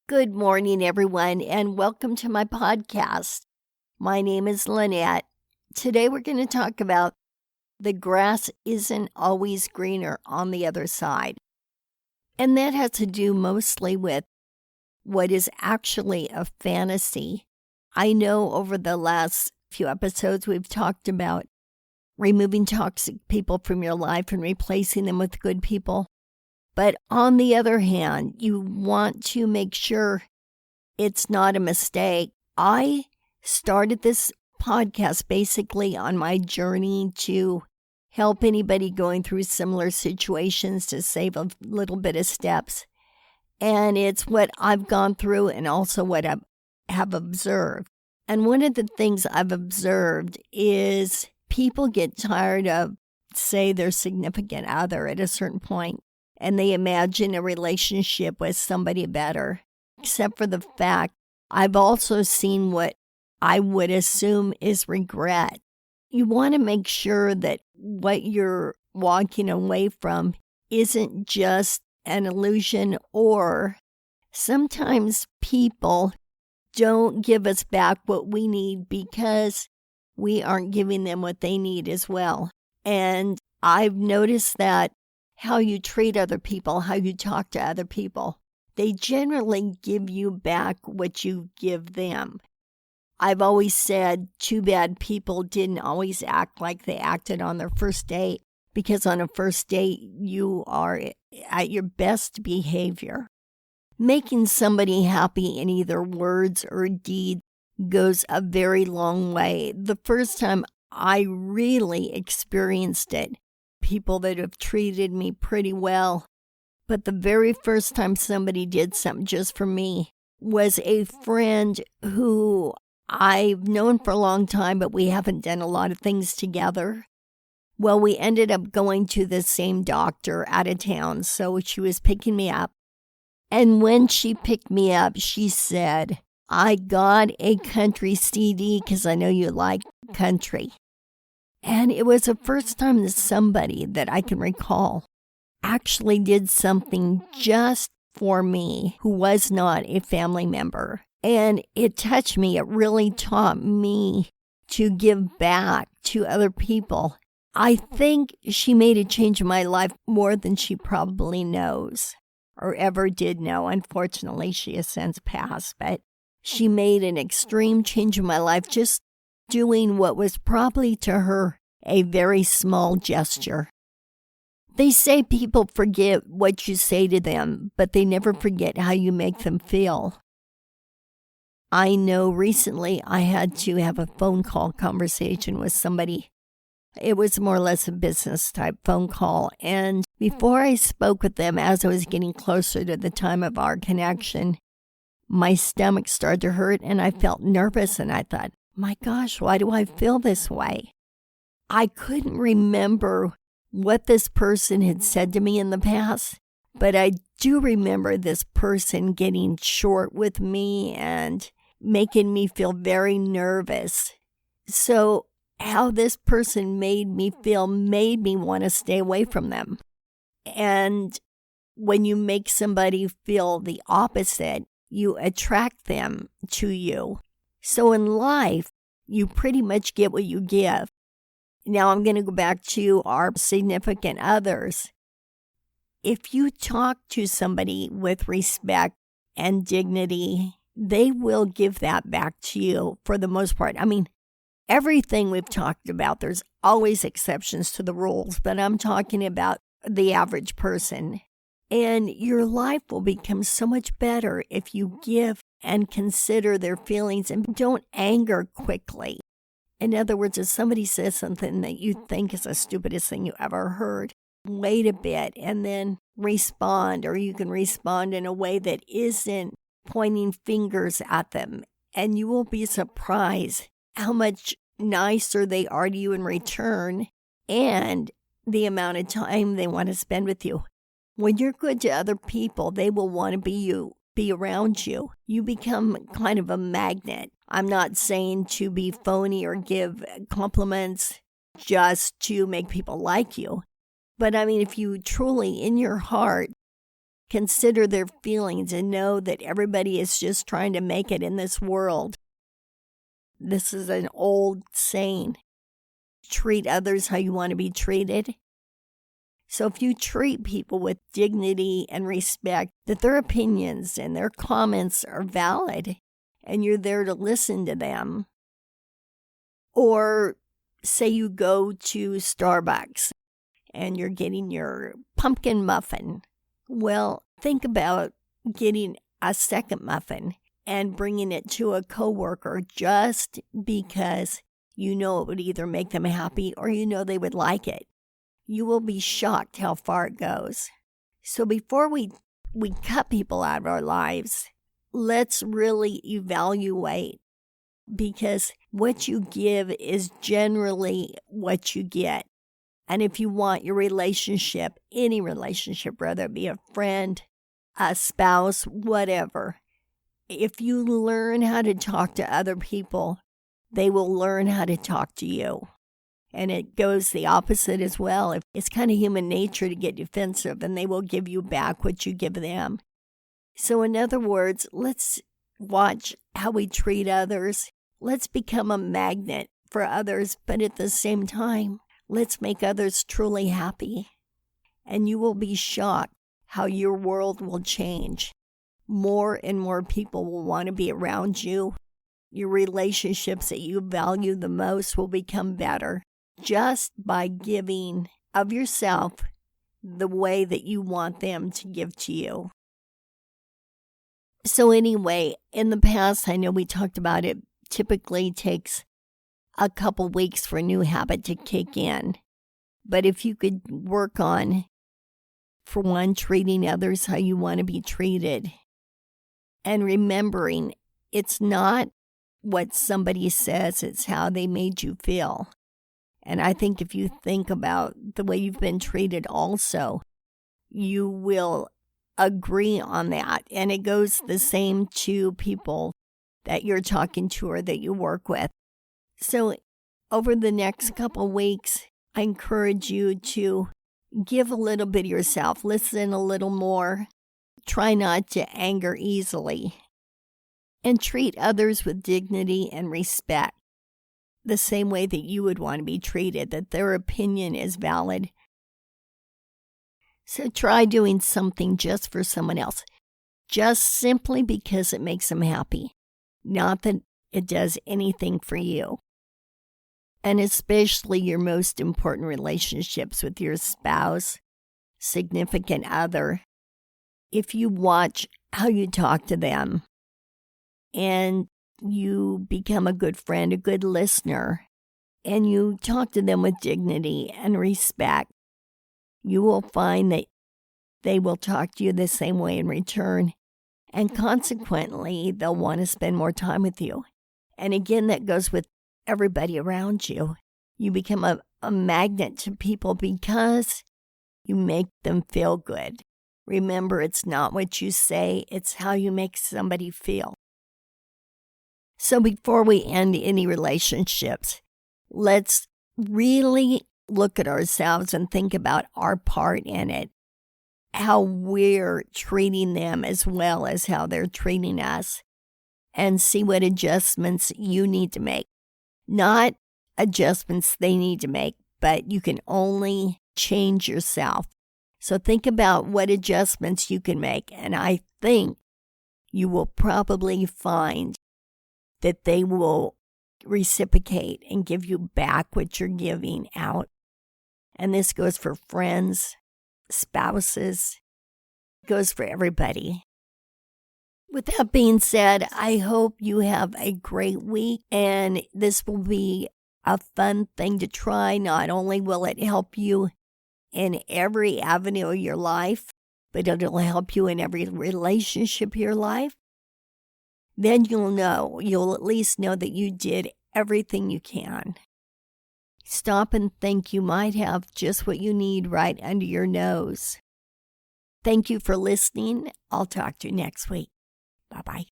Good morning, everyone, and welcome to my podcast. My name is Lynette. Today we're going to talk about the grass isn't always greener on the other side. And that has to do mostly with what is actually a fantasy. I know over the last few episodes we've talked about removing toxic people from your life and replacing them with good people. But on the other hand, you want to make sure it's not a mistake. I started this podcast basically on my journey to help anybody going through similar situations to save a little bit of steps. And it's what I've gone through and also what I have observed. And one of the things I've observed is people get tired of, say, their significant other at a certain point. And they imagine a relationship with somebody better, except for the fact I've also seen what I would assume is regret. You want to make sure that what you're walking away from isn't just an illusion, or sometimes people don't give us back what we need because we aren't giving them what they need as well. And I've noticed that how you treat other people, how you talk to other people, they generally give you back what you give them. I've always said too bad people didn't always act like they acted on their first date, because on a first date, you are at your best behavior. Making somebody happy in either words or deed goes a very long way. The first time I really experienced it, people that have treated me pretty well. But the very first time somebody did something just for me was a friend who I've known for a long time, but we haven't done a lot of things together. Well, we ended up going to the same doctor out of town, so she was picking me up. And when she picked me up, she said, "I got a country CD because I know you like country." And it was the first time that somebody that I can recall actually did something just for me who was not a family member. And it touched me. It really taught me to give back to other people. I think she made a change in my life more than she probably knows or ever did know. Unfortunately, she has since passed, but she made an extreme change in my life just doing what was probably to her a very small gesture. They say people forget what you say to them, but they never forget how you make them feel. I know recently I had to have a phone call conversation with somebody. It was more or less a business type phone call. And before I spoke with them, as I was getting closer to the time of our connection, my stomach started to hurt and I felt nervous, and I thought, my gosh, why do I feel this way? I couldn't remember what this person had said to me in the past, but I do remember this person getting short with me and making me feel very nervous. So how this person made me feel made me want to stay away from them. And when you make somebody feel the opposite, you attract them to you. So in life, you pretty much get what you give. Now I'm going to go back to our significant others. If you talk to somebody with respect and dignity, they will give that back to you for the most part. I mean, everything we've talked about, there's always exceptions to the rules, but I'm talking about the average person. And your life will become so much better if you give and consider their feelings and don't anger quickly. In other words, if somebody says something that you think is the stupidest thing you ever heard, wait a bit and then respond, or you can respond in a way that isn't pointing fingers at them. And you will be surprised how much nicer they are to you in return and the amount of time they want to spend with you. When you're good to other people, they will want to be around you. You become kind of a magnet. I'm not saying to be phony or give compliments just to make people like you. But I mean, if you truly in your heart consider their feelings and know that everybody is just trying to make it in this world. This is an old saying. Treat others how you want to be treated. So if you treat people with dignity and respect, that their opinions and their comments are valid, and you're there to listen to them. Or say you go to Starbucks and you're getting your pumpkin muffin. Well, think about getting a second muffin and bringing it to a coworker just because you know it would either make them happy or you know they would like it. You will be shocked how far it goes. So before we cut people out of our lives, let's really evaluate, because what you give is generally what you get. And if you want your relationship, any relationship, whether it be a friend, a spouse, whatever, if you learn how to talk to other people, they will learn how to talk to you. And it goes the opposite as well. It's kind of human nature to get defensive, and they will give you back what you give them. So in other words, let's watch how we treat others. Let's become a magnet for others, but at the same time, let's make others truly happy. And you will be shocked how your world will change. More and more people will want to be around you. Your relationships that you value the most will become better just by giving of yourself the way that you want them to give to you. So anyway, in the past, I know we talked about it typically takes a couple weeks for a new habit to kick in. But if you could work on, for one, treating others how you want to be treated, and remembering it's not what somebody says, it's how they made you feel. And I think if you think about the way you've been treated also, you will agree on that. And it goes the same to people that you're talking to or that you work with. So over the next couple weeks, I encourage you to give a little bit of yourself, listen a little more, try not to anger easily, and treat others with dignity and respect, the same way that you would want to be treated, that their opinion is valid. So try doing something just for someone else, just simply because it makes them happy, not that it does anything for you. And especially your most important relationships with your spouse, significant other. If you watch how you talk to them and you become a good friend, a good listener, and you talk to them with dignity and respect, you will find that they will talk to you the same way in return, and consequently, they'll want to spend more time with you. And again, that goes with everybody around you. You become a magnet to people because you make them feel good. Remember, it's not what you say, it's how you make somebody feel. So before we end any relationships, let's really look at ourselves and think about our part in it, how we're treating them as well as how they're treating us, and see what adjustments you need to make. Not adjustments they need to make, but you can only change yourself. So think about what adjustments you can make, and I think you will probably find that they will reciprocate and give you back what you're giving out. And this goes for friends, spouses, goes for everybody. With that being said, I hope you have a great week, and this will be a fun thing to try. Not only will it help you in every avenue of your life, but it'll help you in every relationship of your life. Then you'll at least know that you did everything you can. Stop and think you might have just what you need right under your nose. Thank you for listening. I'll talk to you next week. Bye-bye.